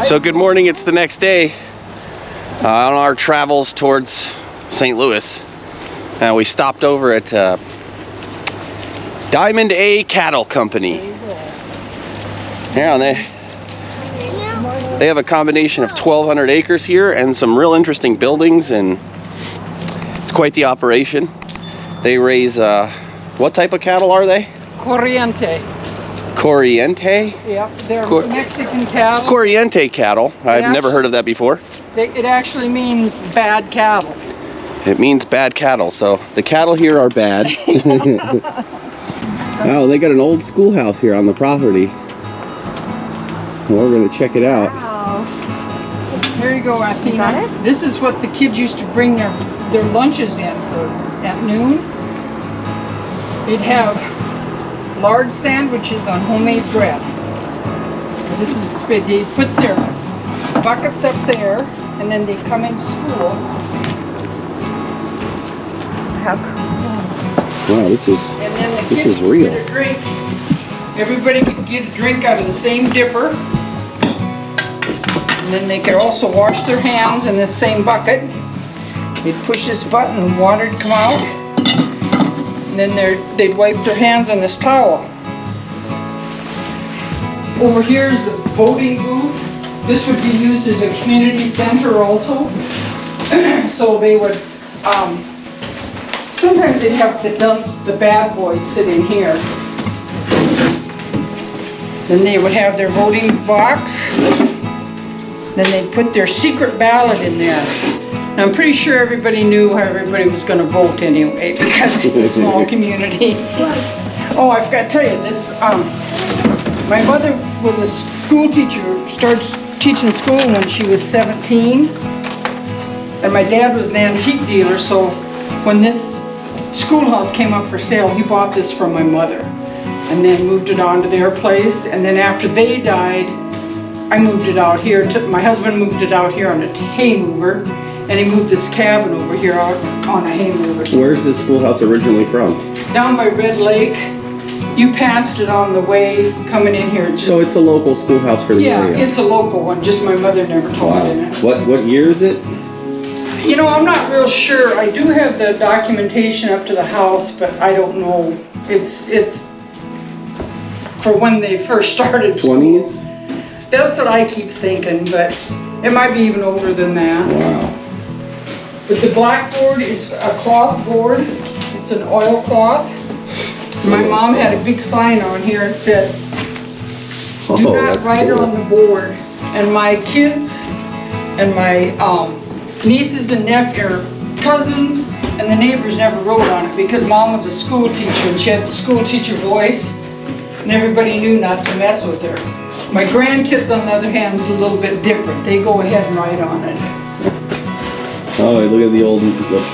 So good morning, it's the next day on our travels towards St. Louis. We stopped over at Diamond A Cattle Company. Yeah, and they have a combination of 1,200 acres here and some real interesting buildings, and it's quite the operation. They raise, what type of cattle are they? Corriente. Corriente? Yep, they're Mexican cattle. Corriente cattle. I've never heard of that before. It actually means bad cattle. It means bad cattle, so the cattle here are bad. Oh, they got an old schoolhouse here on the property. We're going to check it out. Wow. Here you go, Athena. This is what the kids used to bring their lunches in for at noon. They'd have large sandwiches on homemade bread. This is, they put their buckets up there, and then they come into school. Wow, this is real. Get a drink. Everybody could get a drink out of the same dipper, and then they could also wash their hands in this same bucket. They'd push this button and water would come out. And then they'd wipe their hands on this towel. Over here is the voting booth. This would be used as a community center also. So they would, sometimes they'd have the bad boys sit in here. Then they would have their voting box. Then they'd put their secret ballot in there. I'm pretty sure everybody knew how everybody was going to vote anyway, because it's a small community. Oh, I forgot to tell you this. My mother was a school teacher, started teaching school when she was 17. And my dad was an antique dealer, so when this schoolhouse came up for sale, he bought this from my mother and then moved it on to their place. And then after they died, I moved it out here. My husband moved it out here on a hay mover. And he moved this cabin over here out on a hay mover. Where's this schoolhouse originally from? Down by Red Lake. You passed it on the way coming in here. So it's a local schoolhouse for the area? Yeah, it's a local one. Just my mother never told me in it. What year is it? You know, I'm not real sure. I do have the documentation up to the house, but I don't know. It's for when they first started school. 20s? That's what I keep thinking, but it might be even older than that. Wow. But the blackboard is a cloth board. It's an oilcloth. My mom had a big sign on here that said, "Do not write on the board." And my kids and my nieces and nephews, cousins, and the neighbors never wrote on it because Mom was a school teacher and she had the school teacher voice, and everybody knew not to mess with her. My grandkids, on the other hand, is a little bit different. They go ahead and write on it. Oh, look at the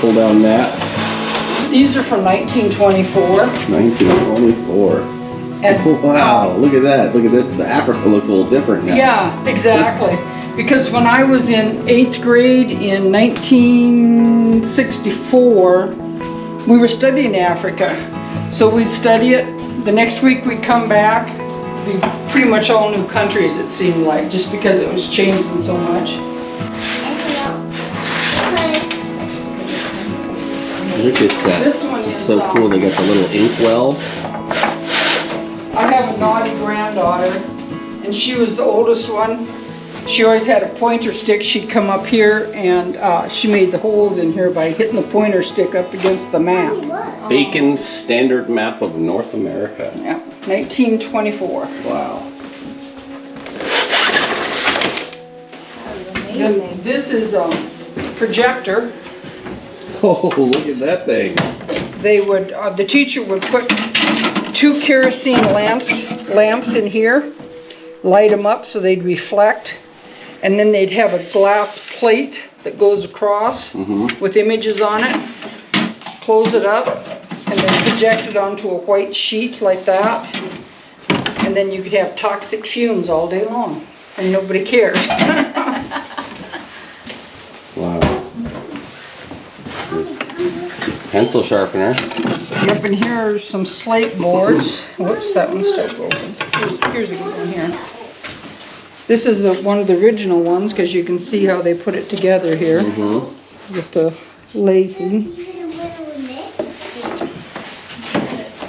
pull-down maps. These are from 1924. 1924. And, wow, look at that. Look at this. Africa looks a little different now. Yeah, exactly. Because when I was in 8th grade in 1964, we were studying Africa. So we'd study it. The next week we'd come back. Be pretty much all new countries, it seemed like, just because it was changing so much. Look at that. This one is so cool. They got the little inkwell. I have a naughty granddaughter, and she was the oldest one. She always had a pointer stick. She'd come up here, and she made the holes in here by hitting the pointer stick up against the map. Bacon's Standard Map of North America. Yeah, 1924. Wow. Then this is a projector. Oh, look at that thing. They would, the teacher would put 2 kerosene lamps in here, light them up so they'd reflect, and then they'd have a glass plate that goes across with images on it. Close it up, and then project it onto a white sheet like that, and then you could have toxic fumes all day long, and nobody cared. Wow. Pencil sharpener. Up in here are some slate boards. Whoops, that one's still open. Here's a good one here. This is one of the original ones, because you can see how they put it together here with the lacing.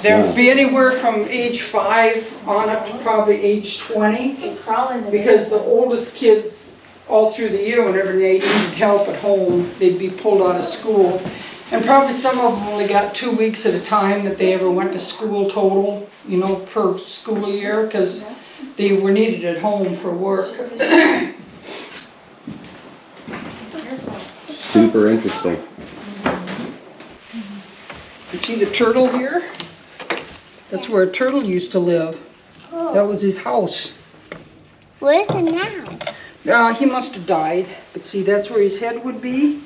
There would be anywhere from age 5 on up to probably age 20, because the oldest kids all through the year, whenever they needed help at home, they'd be pulled out of school. And probably some of them only got 2 weeks at a time that they ever went to school total, you know, per school year, because they were needed at home for work. Super interesting. You see the turtle here? That's where a turtle used to live. That was his house. Where is it now? He must have died. But see, that's where his head would be.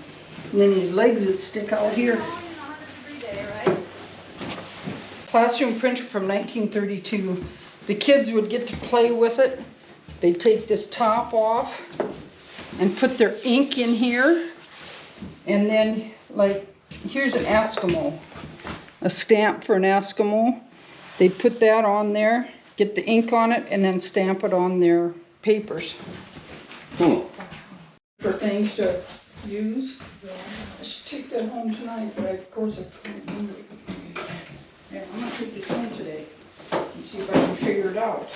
And then his legs would stick out here. Classroom printer from 1932. The kids would get to play with it. They'd take this top off and put their ink in here. And then, like, here's an Eskimo. A stamp for an Eskimo. They'd put that on there, get the ink on it, and then stamp it on their papers. For things to use. I should take that home tonight, but of course I couldn't do it. Yeah, I'm gonna take this home today and see if I can figure it out.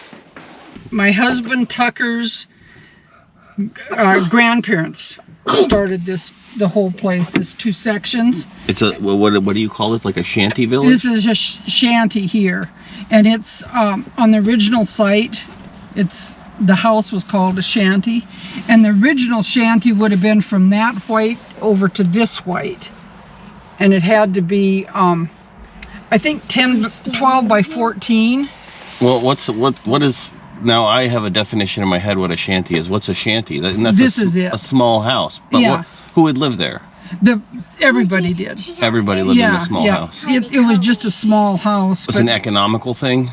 My husband Tucker's grandparents started the whole place. There's 2 sections. It's a, what do you call this? Like a shanty village? This is a shanty here, and it's on the original site. The house was called a shanty, and the original shanty would have been from that white over to this white, and it had to be I think 12 by 14. Well, what is, now I have a definition in my head what a shanty is. What's a shanty? That's a small house. But yeah. Who would live there? Everybody did. Everybody lived in a small house. It was just a small house. It was an economical thing?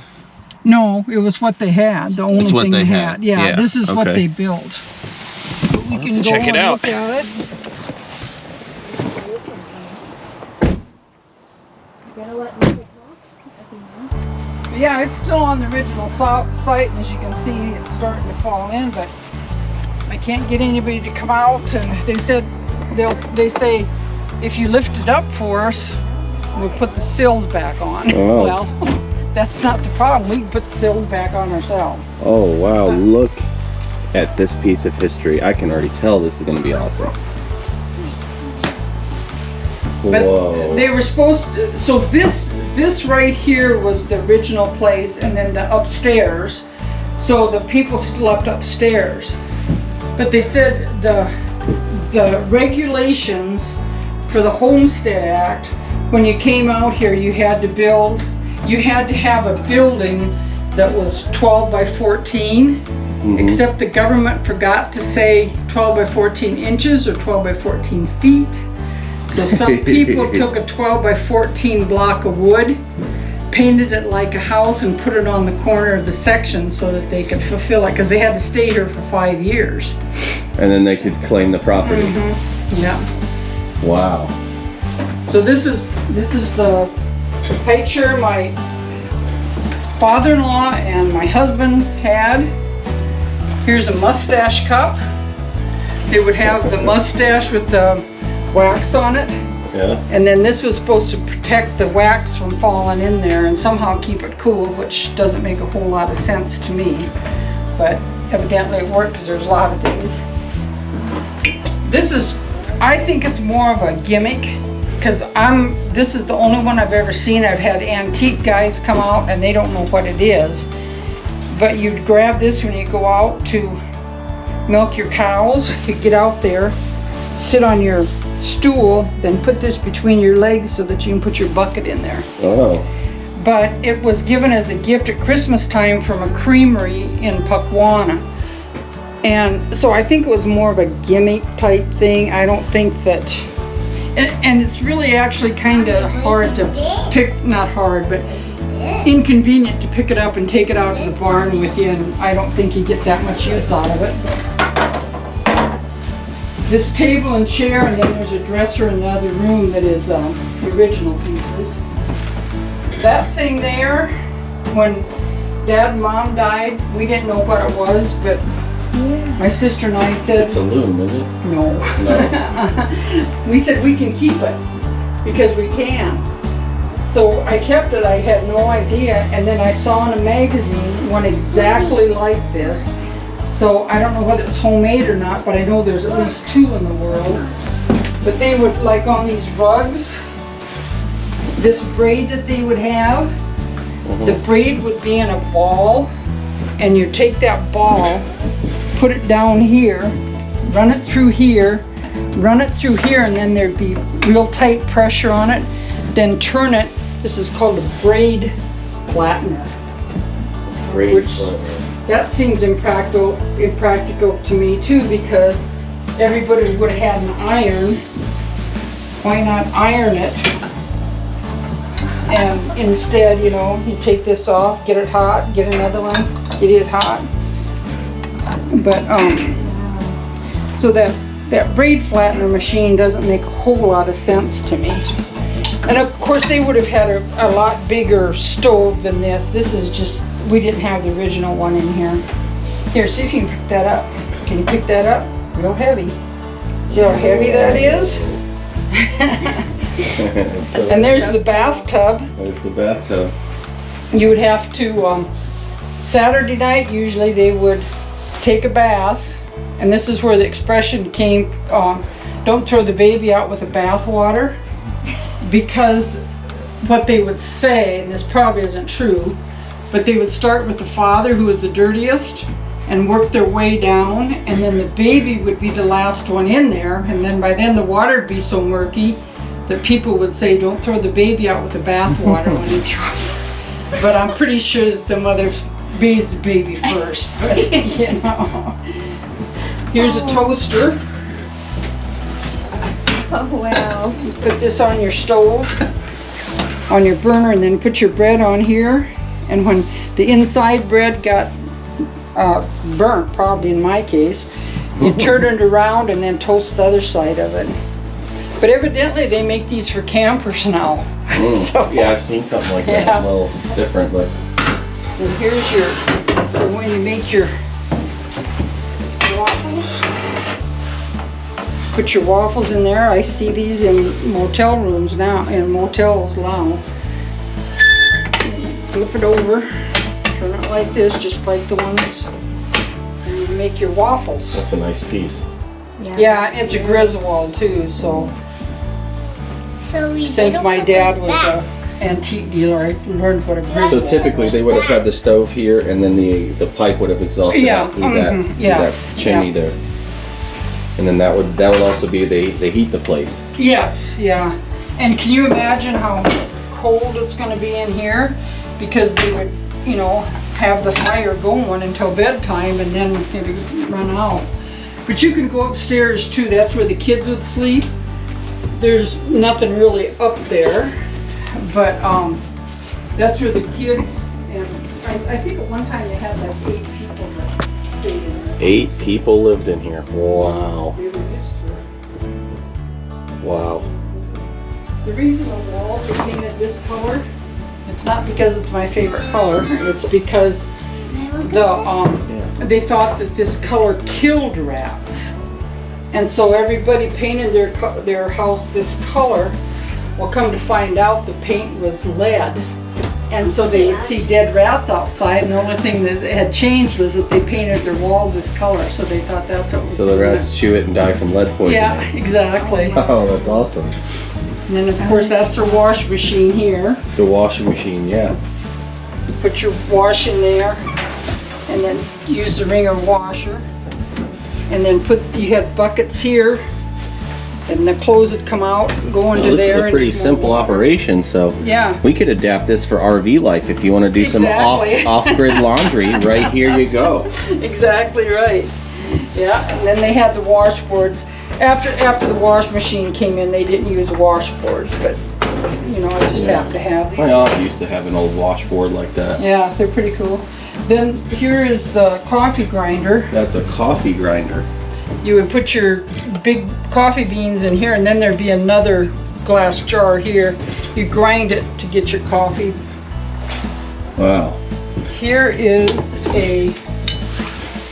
No, it was what they had. The only thing they had. Yeah, this is what they built. But we can go check it out. Look at it. Yeah, it's still on the original site, and as you can see, it's starting to fall in, but I can't get anybody to come out, and they said, they say, if you lift it up for us, we'll put the sills back on. Oh. Well, that's not the problem. We can put the sills back on ourselves. Oh, wow. Look at this piece of history. I can already tell this is going to be awesome. But Whoa. they were supposed to, so this right here was the original place, and then the upstairs. So the people slept upstairs. But they said the regulations for the Homestead Act, when you came out here, you had to have a building that was 12 by 14, except the government forgot to say 12 by 14 inches or 12 by 14 feet. So some people took a 12 by 14 block of wood, painted it like a house, and put it on the corner of the section so that they could fulfill it, because they had to stay here for 5 years. And then they could claim the property. Yeah. Wow. So this is the picture my father-in-law and my husband had. Here's a mustache cup. They would have the mustache with the wax on it. Yeah. And then this was supposed to protect the wax from falling in there and somehow keep it cool, which doesn't make a whole lot of sense to me. But evidently it worked, because there's a lot of these. I think it's more of a gimmick, because this is the only one I've ever seen. I've had antique guys come out and they don't know what it is. But you'd grab this when you go out to milk your cows. You get out there, sit on your stool, then put this between your legs so that you can put your bucket in there. Oh. But it was given as a gift at Christmas time from a creamery in Puckwana. And so I think it was more of a gimmick type thing. I don't think that, and it's really actually kind of hard to pick, not hard, but inconvenient to pick it up and take it out to the barn with you, and I don't think you get that much use out of it. This table and chair, and then there's a dresser in the other room that is the original pieces. That thing there, when Dad and Mom died, we didn't know what it was, but My sister and I said, It's a loom, is it? no. No. We said we can keep it because we can. So I kept it, I had no idea, and then I saw in a magazine one exactly like this. So I don't know whether it's homemade or not, but I know there's at least 2 in the world. But they would, like on these rugs, this braid that they would have, the braid would be in a ball, and you take that ball, put it down here, run it through here, run it through here, and then there'd be real tight pressure on it. Then turn it. This is called a braid flattener. Braid flattener. That seems impractical to me too, because everybody would have had an iron. Why not iron it? And instead, you know, you take this off, get it hot, get another one, get it hot. But so that braid flattener machine doesn't make a whole lot of sense to me. And of course they would have had a lot bigger stove than this. This is just, we didn't have the original one in here. Here, see if you can pick that up. Can you pick that up? Real heavy. See how heavy that is? And there's the bathtub. There's the bathtub. You would have to, Saturday night usually they would take a bath. And this is where the expression came, don't throw the baby out with the bath water. Because what they would say, and this probably isn't true, but they would start with the father, who was the dirtiest, and work their way down, and then the baby would be the last one in there, and then by then the water would be so murky that people would say, don't throw the baby out with the bath water when you throw it. But I'm pretty sure that the mother bathed the baby first, but you know. Here's a toaster. Oh, wow. You put this on your stove, on your burner, and then put your bread on here. And when the inside bread got burnt, probably in my case, you turn it around and then toast the other side of it. But evidently they make these for campers now. So, yeah, I've seen something like that. Yeah. A little different, but. And here's your, when you make your waffles. Put your waffles in there. I see these in motel rooms now, in motels now. Flip it over, turn it like this, just like the ones, and you make your waffles. That's a nice piece. Yeah, it's a Griswold too, so So since my dad was an antique dealer, I learned what a Griswold So typically they would have had the stove here, and then the pipe would have exhausted out through that chimney there. And then that would also be they heat the place. Yes, yeah. And can you imagine how cold it's going to be in here? Because they would, you know, have the fire going until bedtime and then it would run out. But you can go upstairs too. That's where the kids would sleep. There's nothing really up there, but that's where the kids, and I think at one time they had like 8 people that stayed in there. 8 people lived in here. Wow. They were used to it. Wow. The reason the walls are painted this color, it's not because it's my favorite color, it's because they thought that this color killed rats. And so everybody painted their house this color. Well, come to find out the paint was lead. And so they would see dead rats outside, and the only thing that had changed was that they painted their walls this color, so they thought that's what was So the rats chew it and die from lead poisoning. Yeah, exactly. Oh, that's awesome. And then of course that's their wash machine here. The washing machine, yeah. You put your wash in there, and then use the wringer washer. And then you had buckets here, and the clothes would come out, go into there. This is a pretty simple operation, so yeah, we could adapt this for RV life if you want to do Exactly. some off-grid laundry. Right here you go. Exactly right. Yeah, and then they had the washboards. After the wash machine came in, they didn't use washboards, but you know, I just have to have these. My aunt used to have an old washboard like that. Yeah, they're pretty cool. Then here is the coffee grinder. That's a coffee grinder. You would put your big coffee beans in here, and then there'd be another glass jar here. You grind it to get your coffee. Wow. Here is a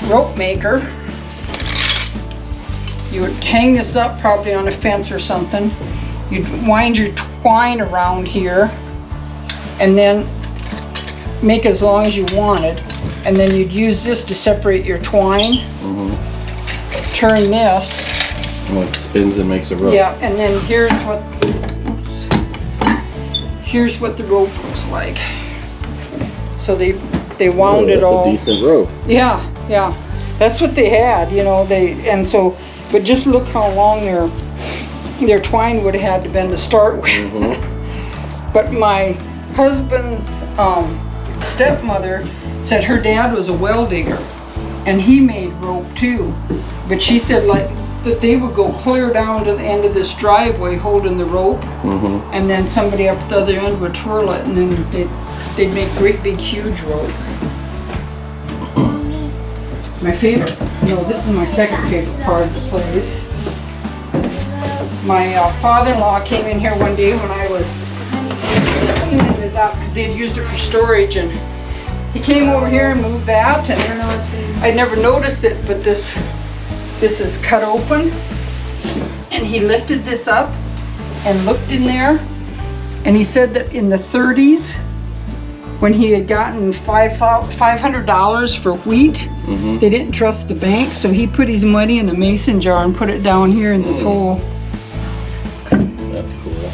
rope maker. You would hang this up probably on a fence or something. You'd wind your twine around here and then make as long as you wanted. And then you'd use this to separate your twine. Turn this. And it spins and makes a rope. Yeah, and then here's what the rope looks like. So they wound it all. That's a decent rope. Yeah, yeah. That's what they had, you know, but just look how long their twine would have had to been to start with. But my husband's stepmother said her dad was a well digger and he made rope too. But she said that they would go clear down to the end of this driveway holding the rope, and then somebody up at the other end would twirl it, and then they'd make great big huge rope. My favorite, no, this is my second favorite part of the place. My father-in-law came in here one day when I was cleaning it up because they had used it for storage, and he came over here and moved that, and I never noticed it, but this is cut open, and he lifted this up and looked in there, and he said that in the 30s, when he had gotten $500 for wheat, they didn't trust the bank, so he put his money in a mason jar and put it down here in this hole. That's cool.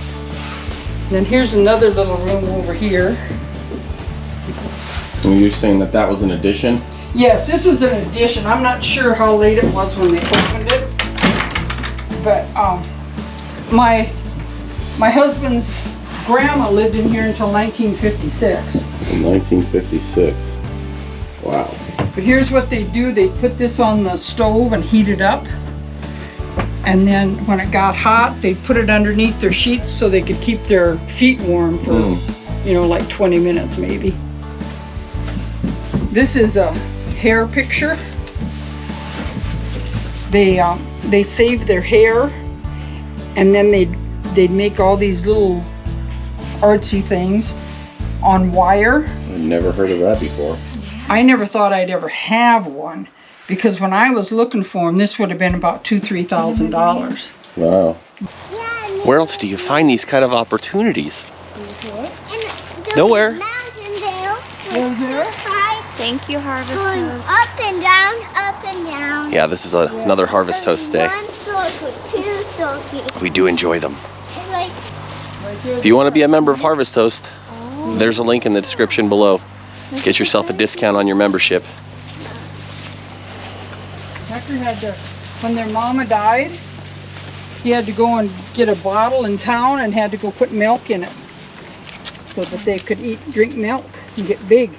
Then here's another little room over here. And you're saying that was an addition? Yes, this was an addition. I'm not sure how late it was when they opened it, but my husband's grandma lived in here until 1956. 1956. Wow. But here's what they do. They put this on the stove and heat it up. And then when it got hot, they'd put it underneath their sheets so they could keep their feet warm for, you know, like 20 minutes maybe. This is a hair picture. They saved their hair, and then they'd make all these little artsy things on wire. I've never heard of that before. I never thought I'd ever have one, because when I was looking for them, this would have been about $2,000–$3,000. Wow. Where else do you find these kind of opportunities? Nowhere. Thank you, Harvest Host. Up and down, up and down. Yeah, this is another Harvest Host day. One circle, two circles. We do enjoy them. Like, If you want to be a member of Harvest Host, there's a link in the description below. Get yourself a discount on your membership. Tucker had to, when their mama died, he had to go and get a bottle in town and had to go put milk in it so that they could drink milk and get big.